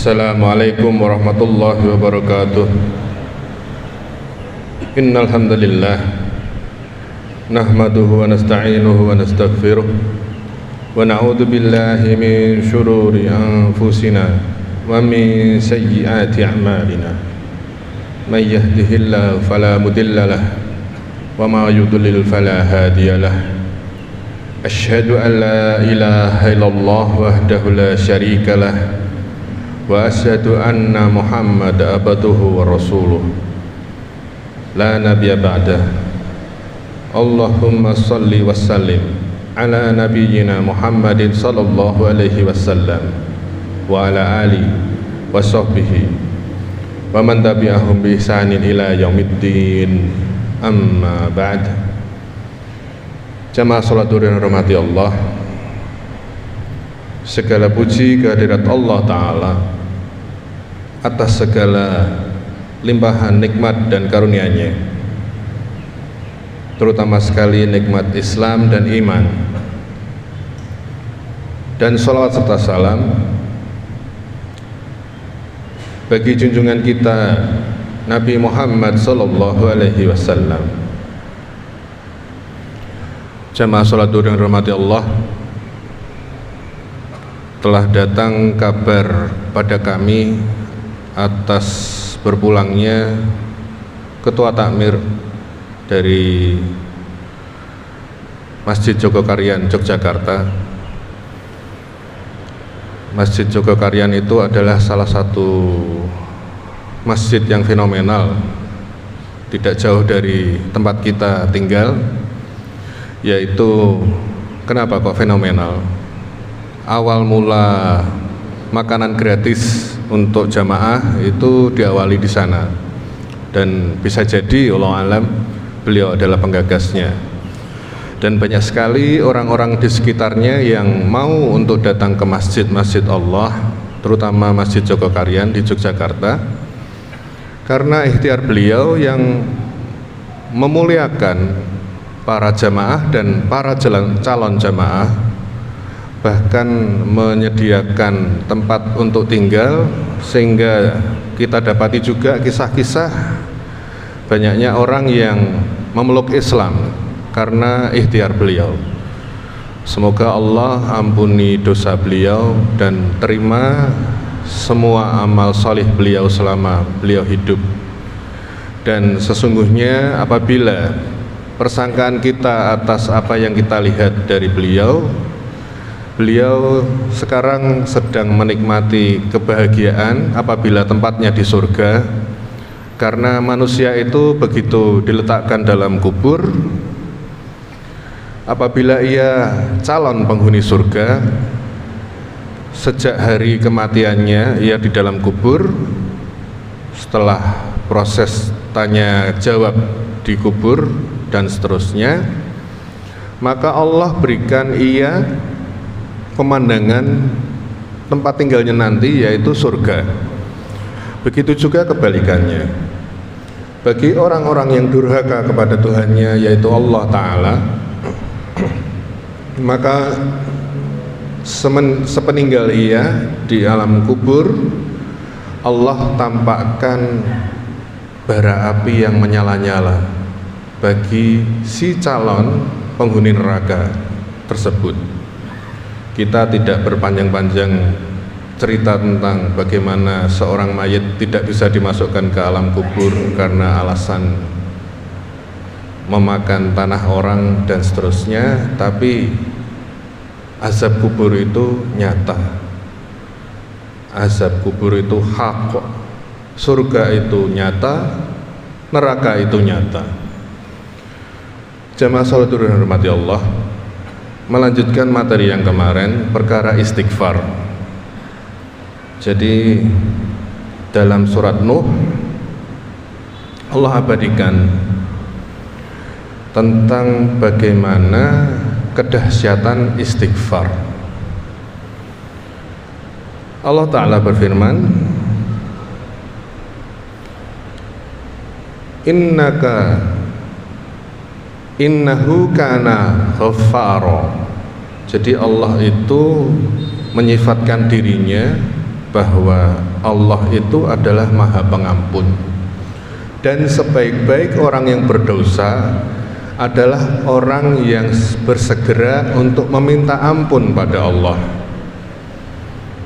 Assalamualaikum warahmatullahi wabarakatuh. Innal hamdalillah nahmaduhu wa nasta'inuhu wa nastaghfiruh wa na'udzu billahi min shururi anfusina wa min sayyiati a'malina. May yahdihillahu fala mudilla lahu wa ma yudlil fala hadiya lahu. Asyhadu an la ilaha illallah wahdahu la syarika lah wa asyhadu anna Muhammad abduhu wa rasuluh la nabiyya ba'dah. Allahumma salli wa sallim ala nabiyyina Muhammadin sallallahu alaihi wasallam wa ala alihi wa sahbihi wa man tabi'ahum bi ihsanin ila yaumiddin. Amma ba'd. Jamaah salat yang dirahmati Allah, segala puji kehadirat Allah Ta'ala atas segala limpahan nikmat dan karunia-Nya, terutama sekali nikmat Islam dan iman. Dan salawat serta salam bagi junjungan kita Nabi Muhammad sallallahu alaihi wasallam. Jamaah salat yang dirahmati Allah, telah datang kabar pada kami atas berpulangnya Ketua Takmir dari Masjid Jogokarian, Yogyakarta. Masjid Jogokarian itu adalah salah satu masjid yang fenomenal, tidak jauh dari tempat kita tinggal. Yaitu, kenapa kok fenomenal? Awal mula makanan gratis untuk jamaah itu diawali di sana, dan bisa jadi Allah alam beliau adalah penggagasnya. Dan banyak sekali orang-orang di sekitarnya yang mau untuk datang ke masjid-masjid Allah, terutama Masjid Jogokarian di Yogyakarta, karena ikhtiar beliau yang memuliakan para jamaah dan para calon jamaah, bahkan menyediakan tempat untuk tinggal, sehingga kita dapati juga kisah-kisah banyaknya orang yang memeluk Islam karena ikhtiar beliau. Semoga Allah ampuni dosa beliau dan terima semua amal salih beliau selama beliau hidup. Dan sesungguhnya apabila persangkaan kita atas apa yang kita lihat dari beliau sekarang sedang menikmati kebahagiaan apabila tempatnya di surga, karena manusia itu begitu diletakkan dalam kubur, apabila ia calon penghuni surga, sejak hari kematiannya ia di dalam kubur, setelah proses tanya jawab di kubur dan seterusnya, maka Allah berikan ia pemandangan tempat tinggalnya nanti, yaitu surga. Begitu juga kebalikannya bagi orang-orang yang durhaka kepada Tuhannya, yaitu Allah Ta'ala, maka sepeninggal ia di alam kubur, Allah tampakkan bara api yang menyala-nyala bagi si calon penghuni neraka tersebut. Kita tidak berpanjang-panjang cerita tentang bagaimana seorang mayit tidak bisa dimasukkan ke alam kubur karena alasan memakan tanah orang dan seterusnya, tapi azab kubur itu nyata, azab kubur itu hak, surga itu nyata, neraka itu nyata. Jamaah salat yang dirahmati Allah, melanjutkan materi yang kemarin, perkara istighfar. Jadi dalam surat Nuh Allah abadikan tentang bagaimana kedahsyatan istighfar. Allah Ta'ala berfirman, innahu kana ghaffara. Jadi Allah itu menyifatkan dirinya bahwa Allah itu adalah Maha Pengampun, dan sebaik-baik orang yang berdosa adalah orang yang bersegera untuk meminta ampun pada Allah.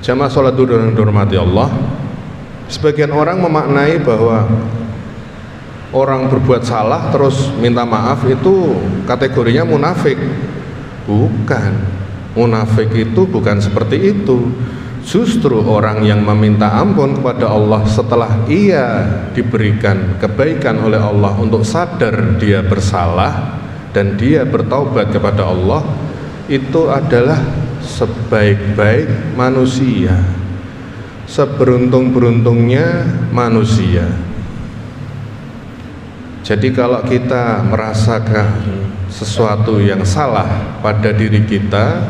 Jamaah sholat yang dihormati Allah, sebagian orang memaknai bahwa orang berbuat salah terus minta maaf itu kategorinya munafik. Bukan, munafik itu bukan seperti itu. Justru orang yang meminta ampun kepada Allah setelah ia diberikan kebaikan oleh Allah untuk sadar dia bersalah dan dia bertaubat kepada Allah, itu adalah sebaik-baik manusia, seberuntung-beruntungnya manusia. Jadi kalau kita merasakan sesuatu yang salah pada diri kita,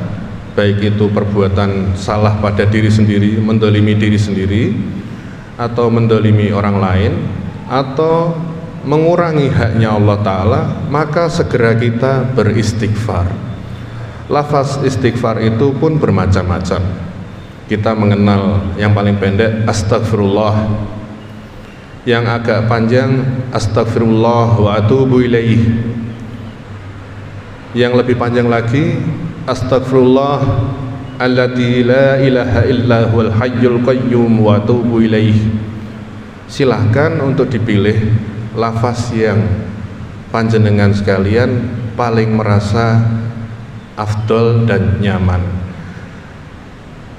baik itu perbuatan salah pada diri sendiri, mendolimi diri sendiri, atau mendolimi orang lain, atau mengurangi haknya Allah Ta'ala, maka segera kita beristighfar. Lafaz istighfar itu pun bermacam-macam. Kita mengenal yang paling pendek astagfirullah, yang agak panjang astagfirullah wa atubu ilaih, yang lebih panjang lagi astagfirullah alladzi la ilaha illa huwal hayyul qayyum wa atubu ilaih. Silahkan untuk dipilih lafaz yang panjenengan sekalian paling merasa afdol dan nyaman.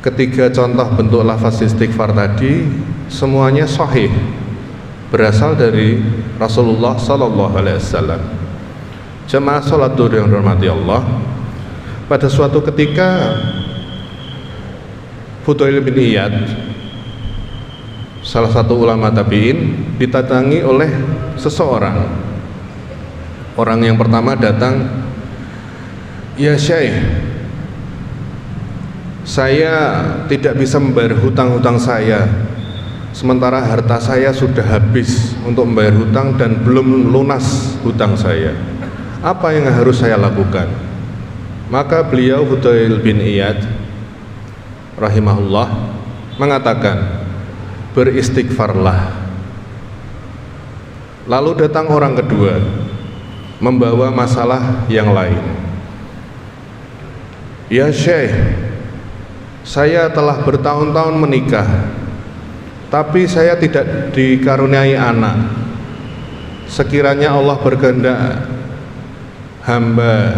Ketiga contoh bentuk lafaz istighfar tadi semuanya sahih, berasal dari Rasulullah sallallahu alaihi wasallam. Jemaah salat yang dirahmati Allah, pada suatu ketika Fudail bin Iyad, salah satu ulama tabi'in, didatangi oleh seseorang. Orang yang pertama datang, "Ya Syekh, saya tidak bisa membayar hutang-hutang saya, sementara harta saya sudah habis untuk membayar hutang dan belum lunas hutang saya. Apa yang harus saya lakukan?" Maka beliau Fudail bin Iyad rahimahullah mengatakan, "Beristighfarlah." Lalu datang orang kedua membawa masalah yang lain. "Ya Syekh, saya telah bertahun-tahun menikah, tapi saya tidak dikaruniai anak. Sekiranya Allah berkehendak hamba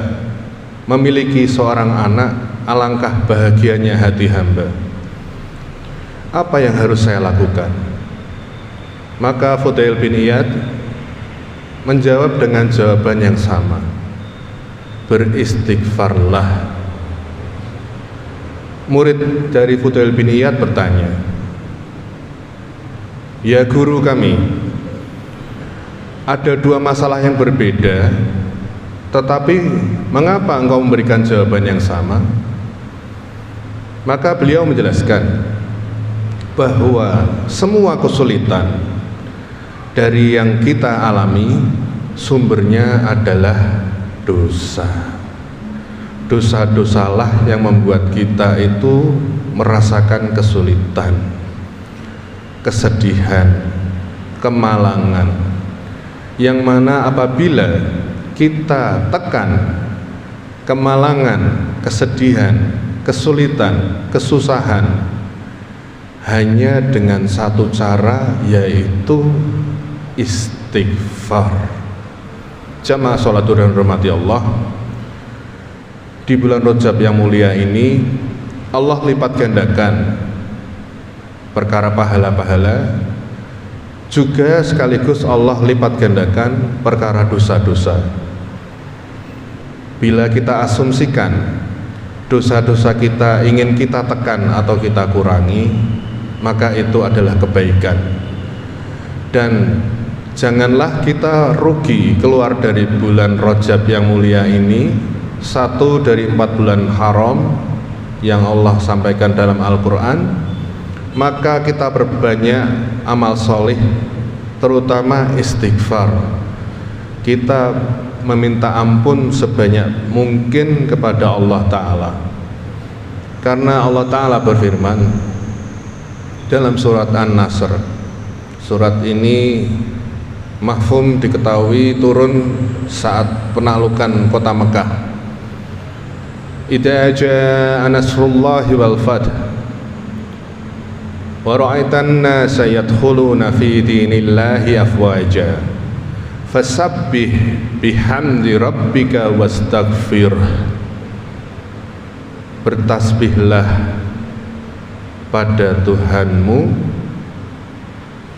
memiliki seorang anak, alangkah bahagianya hati hamba. Apa yang harus saya lakukan?" Maka Fudail bin Iyad menjawab dengan jawaban yang sama, "Beristighfarlah." Murid dari Fudail bin Iyad bertanya, "Ya guru kami, ada dua masalah yang berbeda, tetapi mengapa engkau memberikan jawaban yang sama?" Maka beliau menjelaskan bahwa semua kesulitan dari yang kita alami sumbernya adalah dosa. Dosa-dosalah yang membuat kita itu merasakan kesulitan, kesedihan, kemalangan, yang mana apabila kita tekan kemalangan, kesedihan, kesulitan, kesusahan hanya dengan satu cara, yaitu istighfar. Jamaah sholat yang dirahmati Allah, di bulan Rajab yang mulia ini Allah lipat gandakan perkara pahala-pahala, juga sekaligus Allah lipat gandakan perkara dosa-dosa. Bila kita asumsikan dosa-dosa kita ingin kita tekan atau kita kurangi, maka itu adalah kebaikan. Dan janganlah kita rugi keluar dari bulan Rajab yang mulia ini, satu dari 4 bulan haram yang Allah sampaikan dalam Al-Quran, maka kita berbanyak amal solih, terutama istighfar. Kita meminta ampun sebanyak mungkin kepada Allah Ta'ala, karena Allah Ta'ala berfirman, dalam surat An-Nasr. Surat ini mafhum diketahui turun saat penaklukan kota Mekah. Idza jaa nasrullahi wal fath wa ra'aitan nasa yadkhuluna fi dinillahi afwaja fasabbih bihamdi rabbika wastaghfir. Bertasbihlah pada Tuhanmu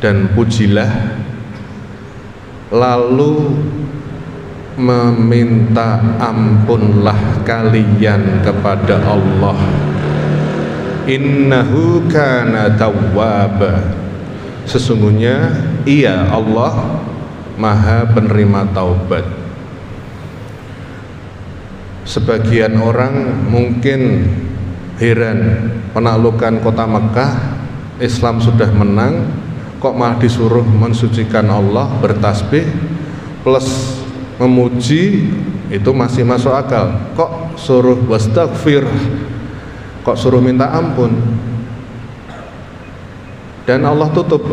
dan pujilah, lalu meminta ampunlah kalian kepada Allah. Innahu kana tawwaba, sesungguhnya Ia Allah Maha penerima taubat. Sebagian orang mungkin heran, penaklukan kota Mekah, Islam sudah menang, kok malah disuruh mensucikan Allah, bertasbih plus memuji, itu masih masuk akal. Kok suruh wastaghfir, kok suruh minta ampun? Dan Allah tutup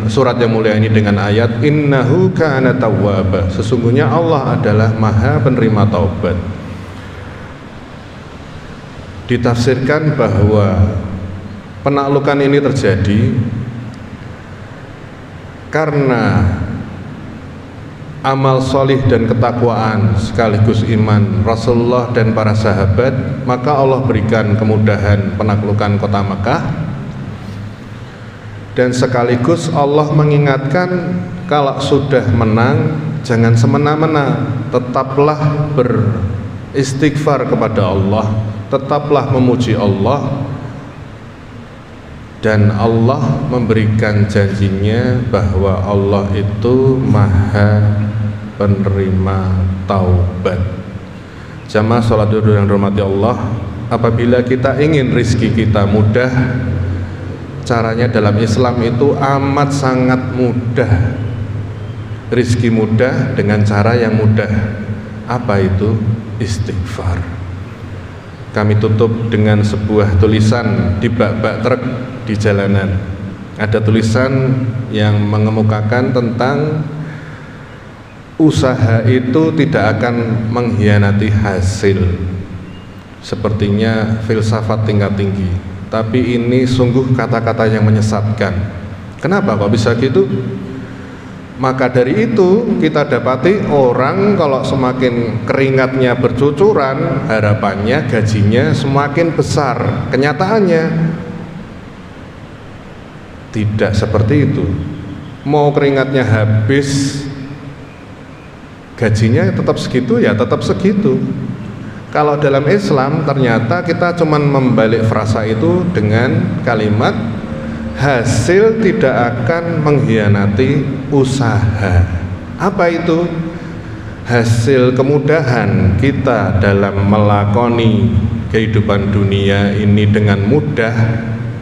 surat yang mulia ini dengan ayat innahu kana tawwaba, sesungguhnya Allah adalah Maha penerima taubat. Ditafsirkan bahwa penaklukan ini terjadi karena amal solih dan ketakwaan sekaligus iman Rasulullah dan para sahabat, maka Allah berikan kemudahan penaklukan kota Makkah. Dan sekaligus Allah mengingatkan, kalau sudah menang jangan semena-mena, tetaplah beristighfar kepada Allah, tetaplah memuji Allah. Dan Allah memberikan janjinya bahwa Allah itu Maha penerima taubat. Jamaah salat duhur yang dirahmati Allah, apabila kita ingin rizki kita mudah, caranya dalam Islam itu amat sangat mudah. Rizki mudah dengan cara yang mudah. Apa itu? Istighfar. Kami tutup dengan sebuah tulisan di bak-bak truk di jalanan. Ada tulisan yang mengemukakan tentang usaha itu tidak akan mengkhianati hasil. Sepertinya filsafat tingkat tinggi, tapi ini sungguh kata-kata yang menyesatkan. Kenapa kok bisa gitu? Maka dari itu kita dapati orang kalau semakin keringatnya bercucuran, harapannya gajinya semakin besar. Kenyataannya tidak seperti itu. Mau keringatnya habis, gajinya tetap segitu, ya tetap segitu. Kalau dalam Islam ternyata kita cuma membalik frasa itu dengan kalimat hasil tidak akan mengkhianati usaha. Apa itu? Hasil kemudahan kita dalam melakoni kehidupan dunia ini dengan mudah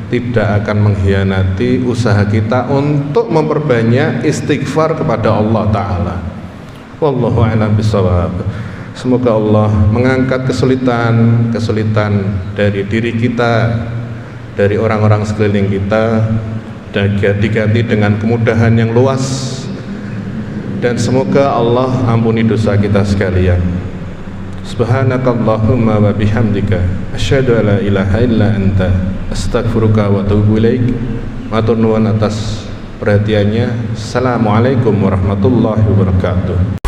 tidak akan mengkhianati usaha kita untuk memperbanyak istighfar kepada Allah Ta'ala. Wallahu a'lam bishawab. Semoga Allah mengangkat kesulitan dari diri kita, dari orang-orang sekeliling kita, dan diganti dengan kemudahan yang luas. Dan semoga Allah ampuni dosa kita sekalian. Subhanakallahumma wa bihamdika asyhadu an la ilaha illa anta astaghfiruka wa atubu ilaik. Matur nuwun atas perhatiannya. Assalamualaikum warahmatullahi wabarakatuh.